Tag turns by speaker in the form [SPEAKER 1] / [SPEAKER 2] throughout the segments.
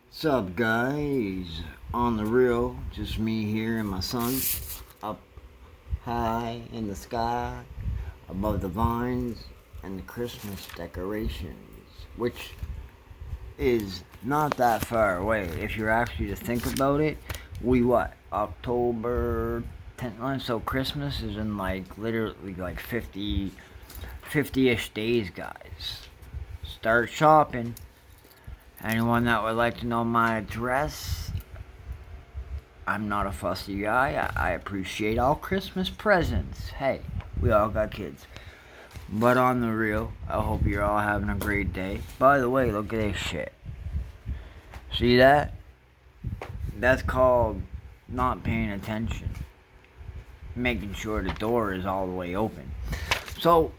[SPEAKER 1] What's up, guys? On the real, just me here and my son up high in the sky above the vines and the Christmas decorations, which is not that far away. If you're actually to think about it, October 10th, so Christmas is in like literally like 50-ish days, guys. Start shopping. Anyone that would like to know my address, I'm not a fussy guy. I appreciate all Christmas presents. Hey, we all got kids. But on the real, I hope you're all having a great day. By the way, look at this shit. See that? That's called not paying attention. Making sure the door is all the way open. So,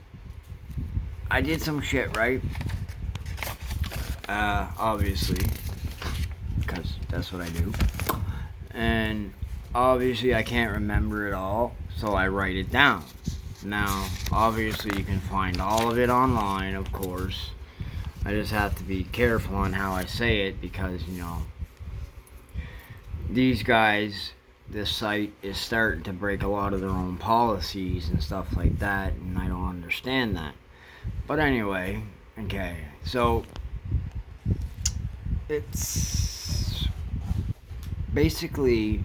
[SPEAKER 1] I did some shit, right? Obviously, because that's what I do. And obviously, I can't remember it all, so I write it down. Now, obviously, you can find all of it online, of course. I just have to be careful on how I say it because, these guys, this site is starting to break a lot of their own policies and stuff like that, and I don't understand that. But anyway, okay, so it's basically,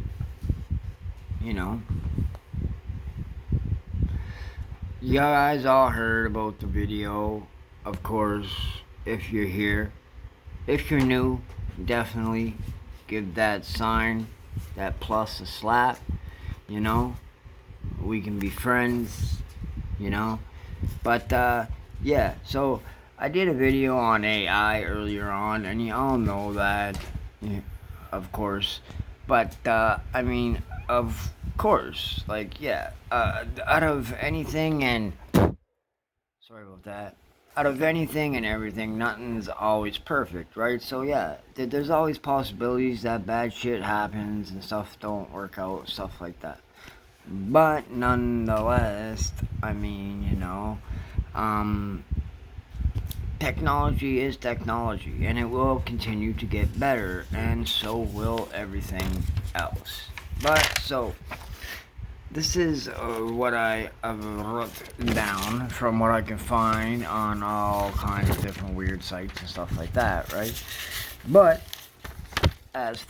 [SPEAKER 1] you know, you guys all heard about the video, of course, if you're here. If you're new, definitely give that sign, that plus a slap, you know. We can be friends, you know. But, yeah, so I did a video on AI earlier on, and you all know that, yeah, of course. But, of course, like, yeah, out of anything and, sorry about that, out of anything and everything, nothing's always perfect, right? So, yeah, there's always possibilities that bad shit happens and stuff don't work out, stuff like that. But, nonetheless, um, technology is technology, and it will continue to get better, and so will everything else. But, so, this is what I have written down from what I can find on all kinds of different weird sites and stuff like that, right? But, as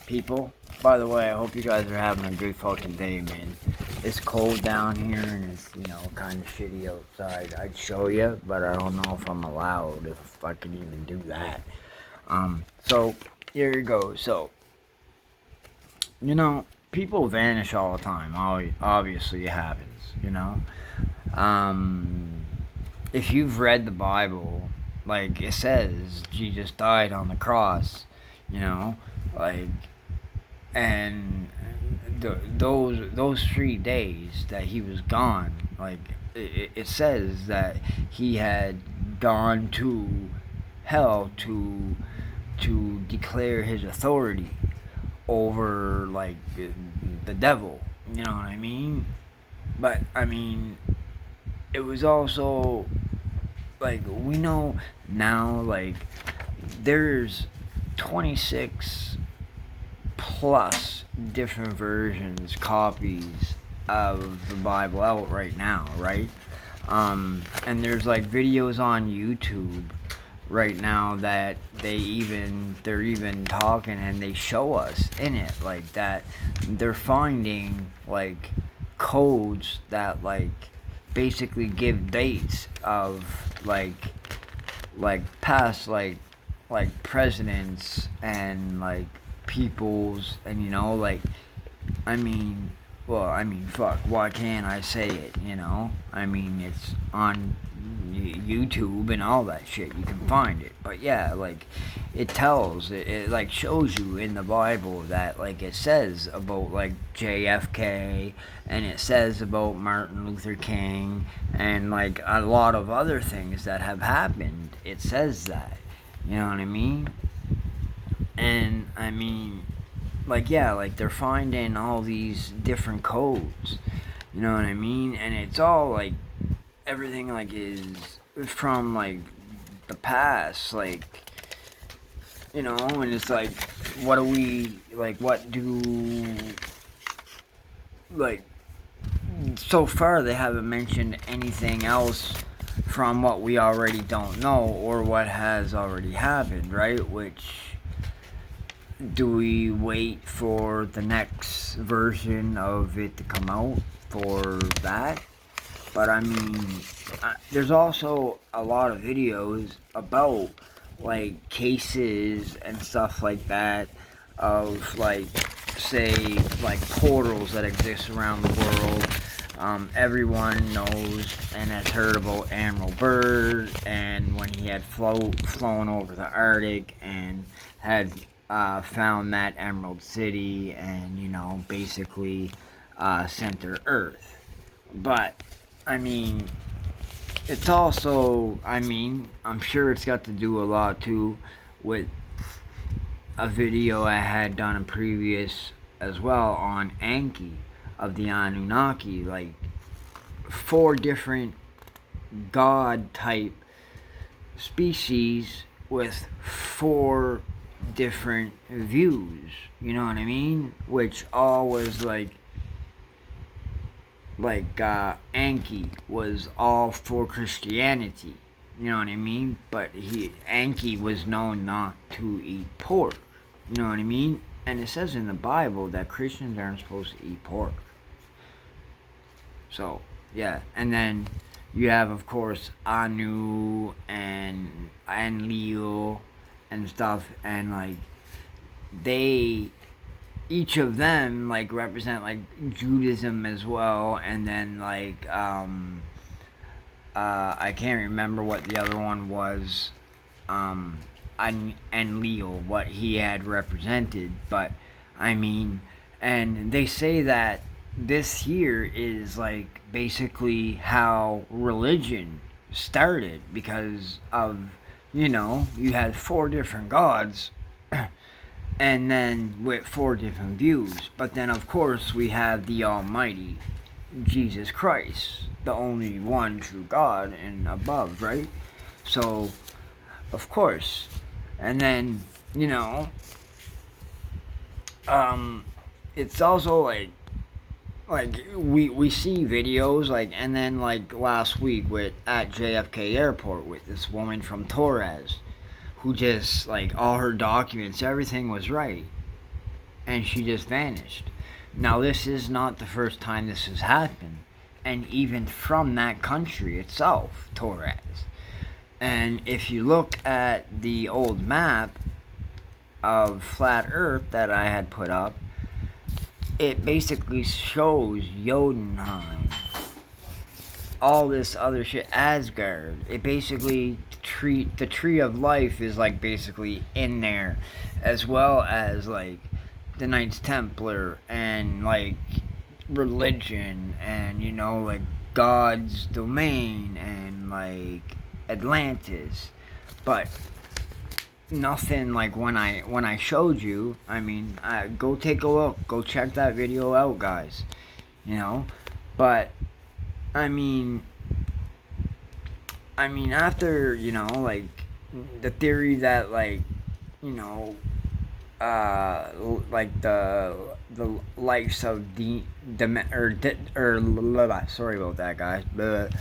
[SPEAKER 1] people, by the way, I hope you guys are having a good fucking day, man. It's cold down here and it's, kind of shitty outside. I'd show you, but I don't know if I'm allowed, if I can even do that. So, here you go. So, people vanish all the time. Obviously, it happens, If you've read the Bible, like it says, Jesus died on the cross, like, and those 3 days that he was gone, like it says that he had gone to hell to declare his authority over like the devil, you know what I mean? But it was also like we know now, like there's 26 plus different versions, copies of the Bible out right now, right? And there's like videos on YouTube right now that they're even talking and they show us in it like that they're finding like codes that like basically give dates of like past like presidents and like peoples, and fuck, why can't I say it, it's on YouTube and all that shit, you can find it. But yeah, like it like shows you in the Bible that like it says about like JFK, and it says about Martin Luther King, and like a lot of other things that have happened. It says that, you know what I mean? And like yeah, like they're finding all these different codes, you know what I mean? And it's all like everything like is from like the past, like you know, and it's like, what do we, like, what do, like, so far they haven't mentioned anything else from what we already don't know or what has already happened, right? Which, do we wait for the next version of it to come out for that? But I mean, there's also a lot of videos about like cases and stuff like that of like, say, like portals that exist around the world. Everyone knows and has heard about Admiral Byrd, and when he had flown over the Arctic and had found that Emerald City and, you know, basically center Earth. But, I mean, it's also, I mean, I'm sure it's got to do a lot too with a video I had done in previous as well on Anki of the Anunnaki, like 4 different god type species with 4 different views, you know what I mean? Which all was like Anki was all for Christianity, you know what I mean? But Anki was known not to eat pork, you know what I mean? And it says in the Bible that Christians aren't supposed to eat pork. So, yeah. And then you have, of course, Anu and Leo and stuff, and like they, each of them like represent like Judaism as well, and then like I can't remember what the other one was, and Leo, what he had represented, but I mean, and they say that this here is like basically how religion started, because of, you know, you had 4 different gods and then with 4 different views. But then of course we have the Almighty Jesus Christ, the only one true God and above, right? So of course, and then, you know, it's also like we see videos like, and then like last week with at JFK Airport with this woman from Torres, who just like all her documents, everything was right, and she just vanished. Now this is not the first time this has happened, and even from that country itself, Torres. And if you look at the old map of flat Earth that I had put up, it basically shows Jotunheim, all this other shit, Asgard. It basically the tree of life is like basically in there, as well as like the Knights Templar and like religion and, you know, like God's domain and like Atlantis. But nothing like when I showed you. I mean, go take a look, go check that video out, guys, you know. But I mean after, you know, like the theory that like, you know, like the likes of the sorry about that, guys, but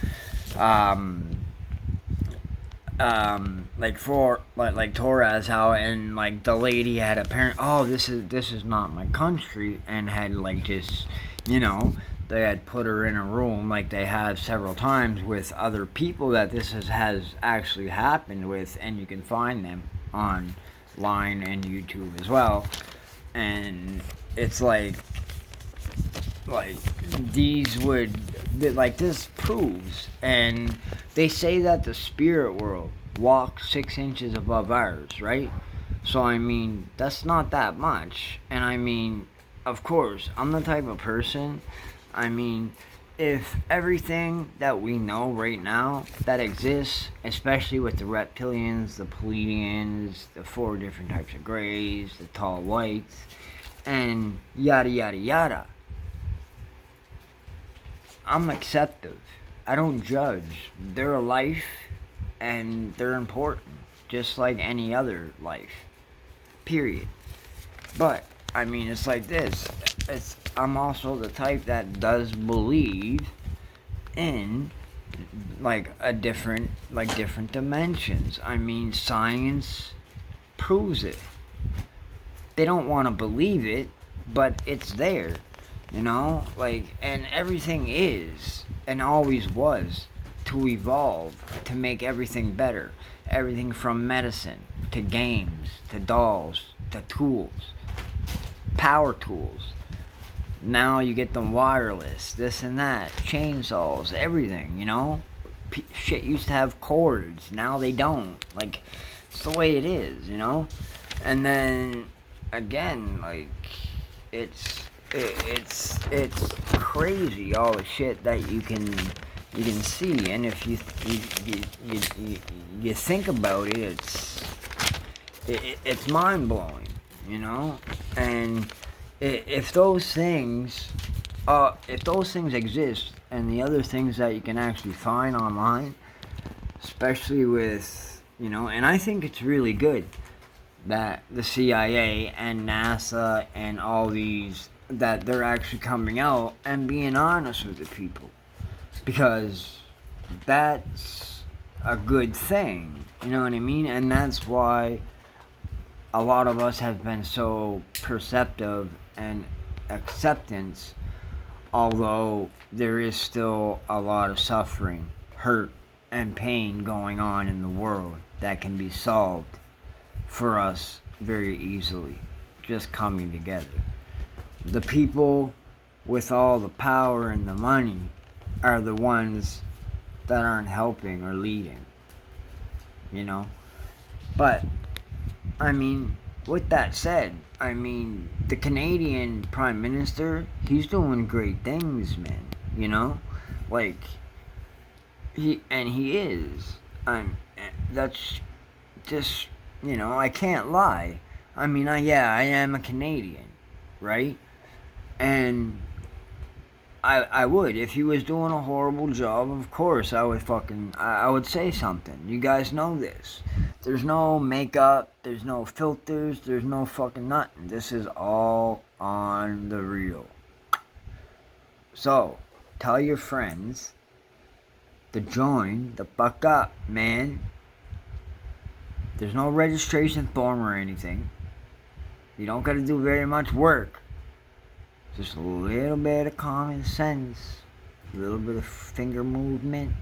[SPEAKER 1] like for like Torres, how, and like the lady had apparent, oh, this is not my country, and had like just, you know, they had put her in a room like they have several times with other people that this has actually happened with, and you can find them online and YouTube as well. And it's like these would, like, this proves, and they say that the spirit world walks 6 inches above ours, right? So I mean, that's not that much. And I mean, of course, I'm the type of person, I mean, if everything that we know right now that exists, especially with the reptilians, the Pleiadians, the 4 different types of grays, the tall whites, and yada yada yada, I'm acceptive. I don't judge. They're a life, and they're important, just like any other life. Period. But I mean, it's like this. I'm also the type that does believe in different dimensions. I mean, science proves it. They don't want to believe it, but it's there. And everything is and always was to evolve, to make everything better. Everything from medicine to games to dolls to tools, power tools. Now you get them wireless, this and that, chainsaws, everything. Shit used to have cords, now they don't. It's the way it is. And then again, it's crazy all the shit that you can see, and if you think about it, it's mind blowing, and if those things exist, and the other things that you can actually find online, especially with and I think it's really good that the CIA and NASA and all these, that they're actually coming out and being honest with the people, because that's a good thing, you know what I mean? And that's why a lot of us have been so perceptive and acceptance, although there is still a lot of suffering, hurt, and pain going on in the world that can be solved for us very easily, just coming together. The people with all the power and the money are the ones that aren't helping or leading, But, I mean, with that said, I mean, the Canadian Prime Minister, he's doing great things, man, he is. That's just, I can't lie. I mean, I am a Canadian, right? And I would, if he was doing a horrible job, of course, I would say something. You guys know this. There's no makeup, there's no filters, there's no fucking nothing. This is all on the real. So, tell your friends to join the fuck up, man. There's no registration form or anything. You don't gotta do very much work. Just a little bit of common sense, a little bit of finger movement.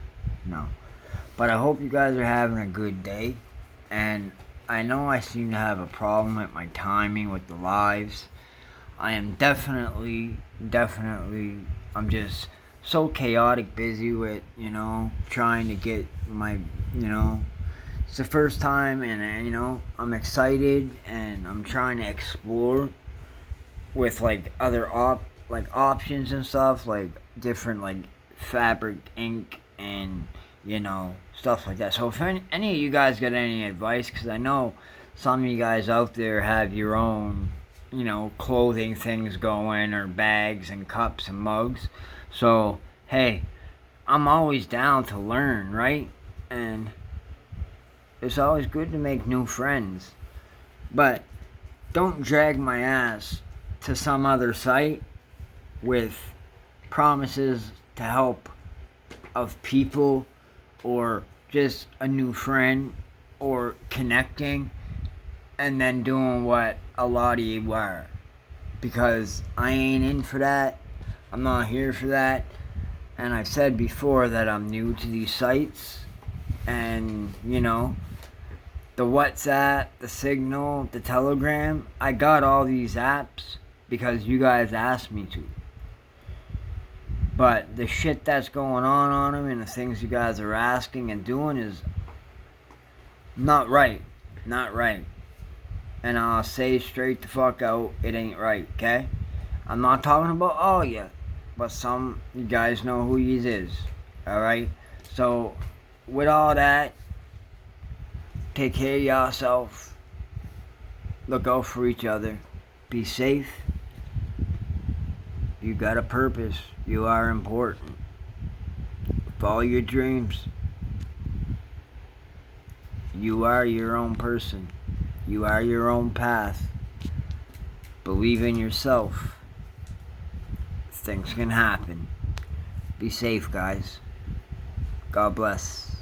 [SPEAKER 1] No. But I hope you guys are having a good day. And I know I seem to have a problem with my timing with the lives. I am definitely, I'm just so chaotic busy with, trying to get my, it's the first time, and, I'm excited, and I'm trying to explore with other options and stuff, different fabric ink and stuff like that. So if any of you guys got any advice, because I know some of you guys out there have your own clothing things going, or bags and cups and mugs, so hey, I'm always down to learn, right? And it's always good to make new friends, but don't drag my ass to some other site with promises to help of people, or just a new friend, or connecting, and then doing what a lot of you are, because I ain't in for that. I'm not here for that. And I've said before that I'm new to these sites, and the WhatsApp, the Signal, the Telegram, I got all these apps because you guys asked me to. But the shit that's going on them, and the things you guys are asking and doing, is not right. And I'll say straight the fuck out, it ain't right, okay? I'm not talking about all ya, but some you guys know who yous is, alright? So, with all that, take care of yourself, look out for each other, be safe. You got a purpose, you are important. Follow your dreams. You are your own person. You are your own path. Believe in yourself. Things can happen. Be safe, guys. God bless.